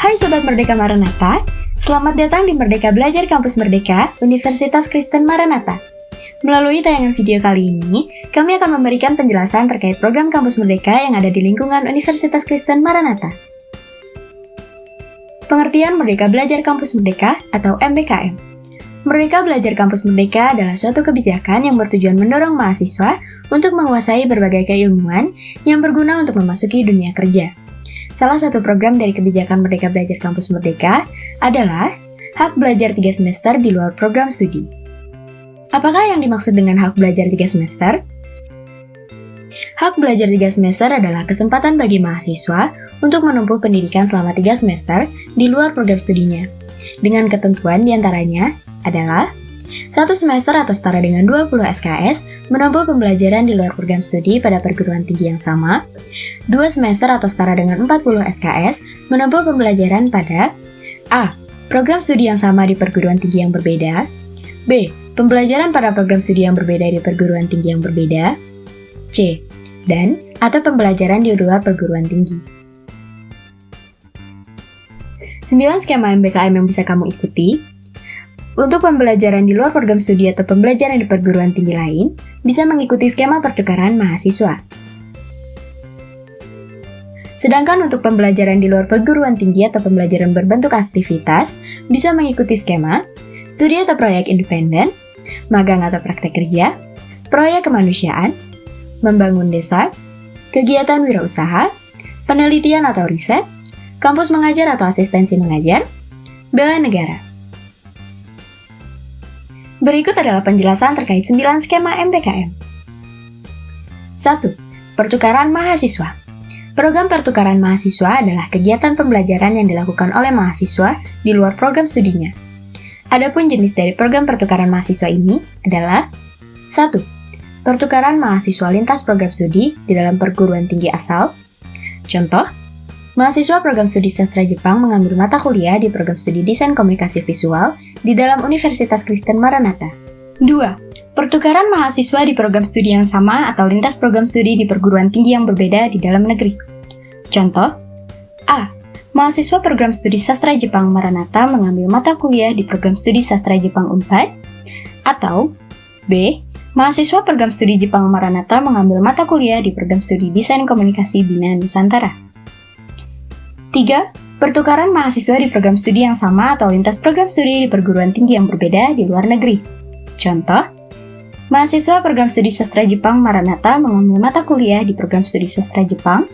Hai Sobat Merdeka Maranatha, selamat datang di Merdeka Belajar Kampus Merdeka, Universitas Kristen Maranatha. Melalui tayangan video kali ini, kami akan memberikan penjelasan terkait program Kampus Merdeka yang ada di lingkungan Universitas Kristen Maranatha. Pengertian Merdeka Belajar Kampus Merdeka atau MBKM. Merdeka Belajar Kampus Merdeka adalah suatu kebijakan yang bertujuan mendorong mahasiswa untuk menguasai berbagai keilmuan yang berguna untuk memasuki dunia kerja. Salah satu program dari kebijakan Merdeka Belajar Kampus Merdeka adalah hak belajar 3 semester di luar program studi. Apakah yang dimaksud dengan hak belajar 3 semester? Hak belajar 3 semester adalah kesempatan bagi mahasiswa untuk menempuh pendidikan selama 3 semester di luar program studinya. Dengan ketentuan diantaranya adalah 1 semester atau setara dengan 20 SKS menempuh pembelajaran di luar program studi pada perguruan tinggi yang sama, 2 semester atau setara dengan 40 SKS menempuh pembelajaran pada A. Program studi yang sama di perguruan tinggi yang berbeda, B. Pembelajaran pada program studi yang berbeda di perguruan tinggi yang berbeda, C. Dan atau pembelajaran di luar perguruan tinggi. 9 skema MBKM yang bisa kamu ikuti. Untuk pembelajaran di luar program studi atau pembelajaran di perguruan tinggi lain, bisa mengikuti skema pertukaran mahasiswa. Sedangkan untuk pembelajaran di luar perguruan tinggi atau pembelajaran berbentuk aktivitas, bisa mengikuti skema studi atau proyek independen, magang atau praktek kerja, proyek kemanusiaan, membangun desa, kegiatan wirausaha, penelitian atau riset, kampus mengajar atau asistensi mengajar, bela negara. Berikut adalah penjelasan terkait 9 skema MBKM. 1. Pertukaran mahasiswa. Program pertukaran mahasiswa adalah kegiatan pembelajaran yang dilakukan oleh mahasiswa di luar program studinya. Adapun jenis dari program pertukaran mahasiswa ini adalah 1. Pertukaran mahasiswa lintas program studi di dalam perguruan tinggi asal. Contoh, mahasiswa program studi sastra Jepang mengambil mata kuliah di program studi desain komunikasi visual di dalam Universitas Kristen Maranatha. 2. Pertukaran mahasiswa di program studi yang sama atau lintas program studi di perguruan tinggi yang berbeda di dalam negeri. Contoh, A. Mahasiswa program studi sastra Jepang Maranatha mengambil mata kuliah di program studi sastra Jepang Unpad. Atau B. Mahasiswa program studi Jepang Maranatha mengambil mata kuliah di program studi desain komunikasi Bina Nusantara. 3. Pertukaran mahasiswa di program studi yang sama atau lintas program studi di perguruan tinggi yang berbeda di luar negeri. Contoh, mahasiswa program studi sastra Jepang Maranatha mengambil mata kuliah di program studi sastra Jepang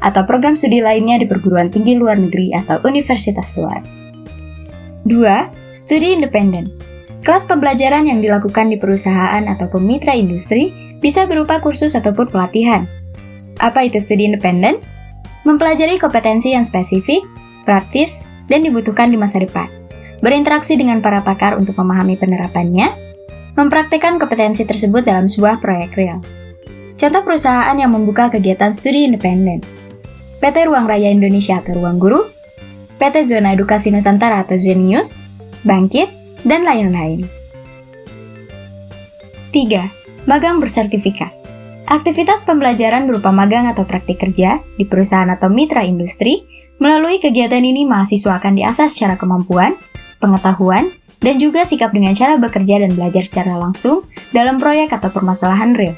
atau program studi lainnya di perguruan tinggi luar negeri atau universitas luar. 2. Studi independen. Kelas pembelajaran yang dilakukan di perusahaan ataupun mitra industri bisa berupa kursus ataupun pelatihan. Apa itu studi independen? Mempelajari kompetensi yang spesifik, praktis, dan dibutuhkan di masa depan. Berinteraksi dengan para pakar untuk memahami penerapannya, mempraktikkan kompetensi tersebut dalam sebuah proyek real. Contoh perusahaan yang membuka kegiatan studi independen: PT Ruang Raya Indonesia atau Ruang Guru, PT Zona Edukasi Nusantara atau Zenius, Bangkit, dan lain-lain. 3. Magang bersertifikat. Aktivitas pembelajaran berupa magang atau praktik kerja di perusahaan atau mitra industri. Melalui kegiatan ini, mahasiswa akan diasah secara kemampuan, pengetahuan, dan juga sikap dengan cara bekerja dan belajar secara langsung dalam proyek atau permasalahan real.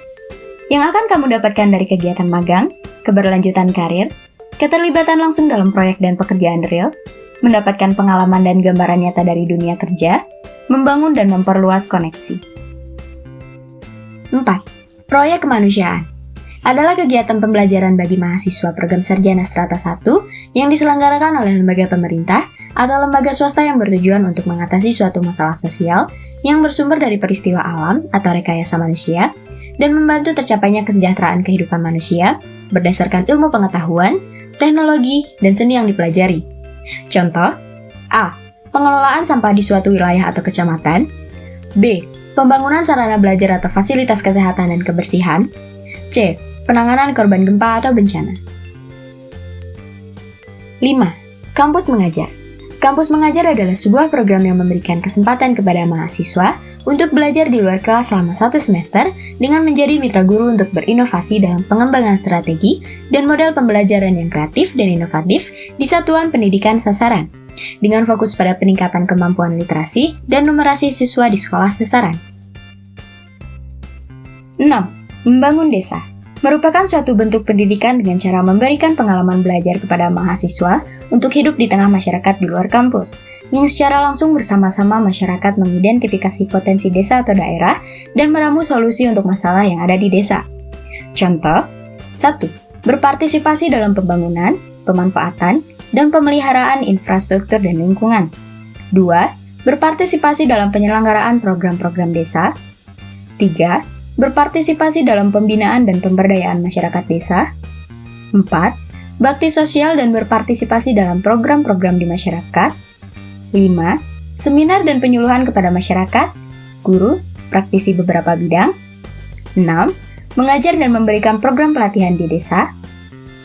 Yang akan kamu dapatkan dari kegiatan magang, keberlanjutan karir, keterlibatan langsung dalam proyek dan pekerjaan real, mendapatkan pengalaman dan gambaran nyata dari dunia kerja, membangun dan memperluas koneksi. 4. Proyek kemanusiaan adalah kegiatan pembelajaran bagi mahasiswa program sarjana strata 1 yang diselenggarakan oleh lembaga pemerintah atau lembaga swasta yang bertujuan untuk mengatasi suatu masalah sosial yang bersumber dari peristiwa alam atau rekayasa manusia dan membantu tercapainya kesejahteraan kehidupan manusia berdasarkan ilmu pengetahuan, teknologi, dan seni yang dipelajari. Contoh, A. Pengelolaan sampah di suatu wilayah atau kecamatan, B. Pembangunan sarana belajar atau fasilitas kesehatan dan kebersihan, C. Penanganan korban gempa atau bencana. 5. Kampus mengajar Kampus Mengajar adalah sebuah program yang memberikan kesempatan kepada mahasiswa untuk belajar di luar kelas selama 1 semester dengan menjadi mitra guru untuk berinovasi dalam pengembangan strategi dan model pembelajaran yang kreatif dan inovatif di satuan pendidikan sasaran, dengan fokus pada peningkatan kemampuan literasi dan numerasi siswa di sekolah sasaran. 6. Membangun desa merupakan suatu bentuk pendidikan dengan cara memberikan pengalaman belajar kepada mahasiswa untuk hidup di tengah masyarakat di luar kampus, yang secara langsung bersama-sama masyarakat mengidentifikasi potensi desa atau daerah dan meramu solusi untuk masalah yang ada di desa. Contoh, 1. Berpartisipasi dalam pembangunan, pemanfaatan, dan pemeliharaan infrastruktur dan lingkungan. 2. Berpartisipasi dalam penyelenggaraan program-program desa. 3. Berpartisipasi dalam pembinaan dan pemberdayaan masyarakat desa. 4. Bakti sosial dan berpartisipasi dalam program-program di masyarakat. 5. Seminar dan penyuluhan kepada masyarakat, guru, praktisi beberapa bidang. 6. Mengajar dan memberikan program pelatihan di desa.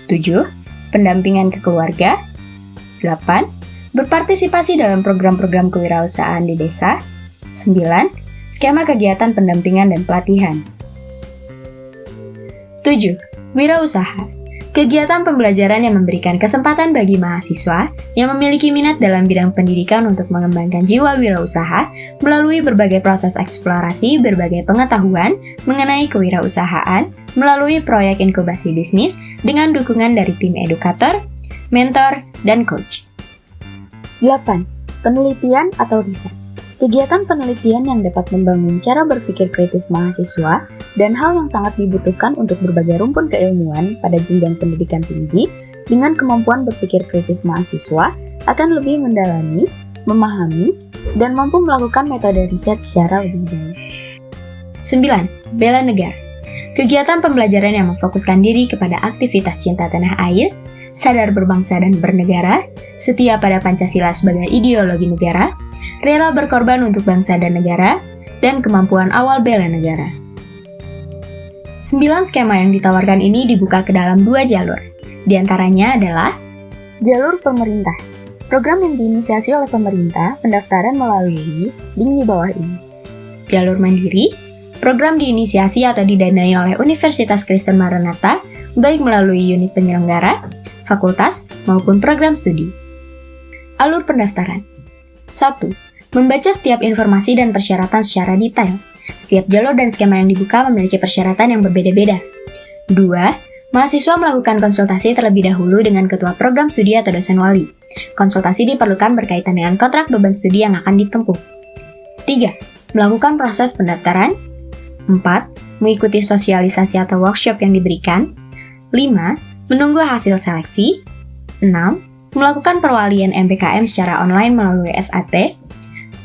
7. Pendampingan ke keluarga. 8. Berpartisipasi dalam program-program kewirausahaan di desa. 9. Skema kegiatan pendampingan dan pelatihan. 7. Wirausaha. Kegiatan pembelajaran yang memberikan kesempatan bagi mahasiswa yang memiliki minat dalam bidang pendidikan untuk mengembangkan jiwa wirausaha melalui berbagai proses eksplorasi berbagai pengetahuan mengenai kewirausahaan melalui proyek inkubasi bisnis dengan dukungan dari tim edukator, mentor, dan coach. 8. Penelitian atau riset. Kegiatan penelitian yang dapat membangun cara berpikir kritis mahasiswa dan hal yang sangat dibutuhkan untuk berbagai rumpun keilmuan pada jenjang pendidikan tinggi dengan kemampuan berpikir kritis mahasiswa akan lebih mendalami, memahami, dan mampu melakukan metode riset secara lebih baik. 9. Bela negara. Kegiatan pembelajaran yang memfokuskan diri kepada aktivitas cinta tanah air, sadar berbangsa dan bernegara, setia pada Pancasila sebagai ideologi negara, rela berkorban untuk bangsa dan negara, dan kemampuan awal bela negara. 9 skema yang ditawarkan ini dibuka ke dalam 2 jalur. Di antaranya adalah jalur pemerintah. Program yang diinisiasi oleh pemerintah, pendaftaran melalui link di bawah ini. Jalur mandiri, program diinisiasi atau didanai oleh Universitas Kristen Maranatha, baik melalui unit penyelenggara, fakultas, maupun program studi. Alur pendaftaran. 1. Membaca setiap informasi dan persyaratan secara detail. Setiap jalur dan skema yang dibuka memiliki persyaratan yang berbeda-beda. 2. Mahasiswa melakukan konsultasi terlebih dahulu dengan ketua program studi atau dosen wali. Konsultasi diperlukan berkaitan dengan kontrak beban studi yang akan ditempuh. 3. Melakukan proses pendaftaran. 4. Mengikuti sosialisasi atau workshop yang diberikan. 5. Menunggu hasil seleksi. 6. Melakukan perwalian MBKM secara online melalui SAT.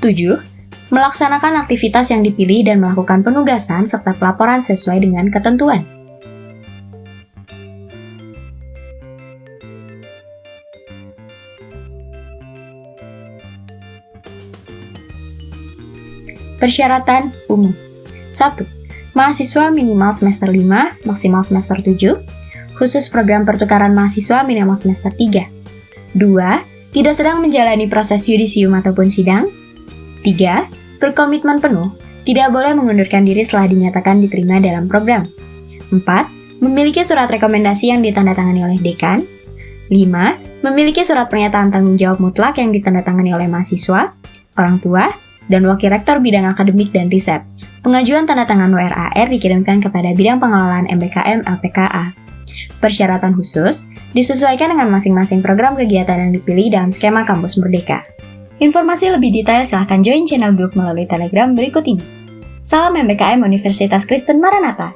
7. Melaksanakan aktivitas yang dipilih dan melakukan penugasan serta pelaporan sesuai dengan ketentuan. Persyaratan umum. 1. Mahasiswa minimal semester 5, maksimal semester 7. Khusus program pertukaran mahasiswa minimal semester 3. 2. Tidak sedang menjalani proses yudisium ataupun sidang. 3. Berkomitmen penuh, tidak boleh mengundurkan diri setelah dinyatakan diterima dalam program. 4. Memiliki surat rekomendasi yang ditandatangani oleh dekan. 5. Memiliki surat pernyataan tanggung jawab mutlak yang ditandatangani oleh mahasiswa, orang tua, dan wakil rektor bidang akademik dan riset. Pengajuan tanda tangan WRAR dikirimkan kepada Bidang Pengelolaan MBKM LPKA. Persyaratan khusus disesuaikan dengan masing-masing program kegiatan yang dipilih dalam skema Kampus Merdeka. Informasi lebih detail silahkan join channel grup melalui Telegram berikut ini. Salam MBKM Universitas Kristen Maranatha.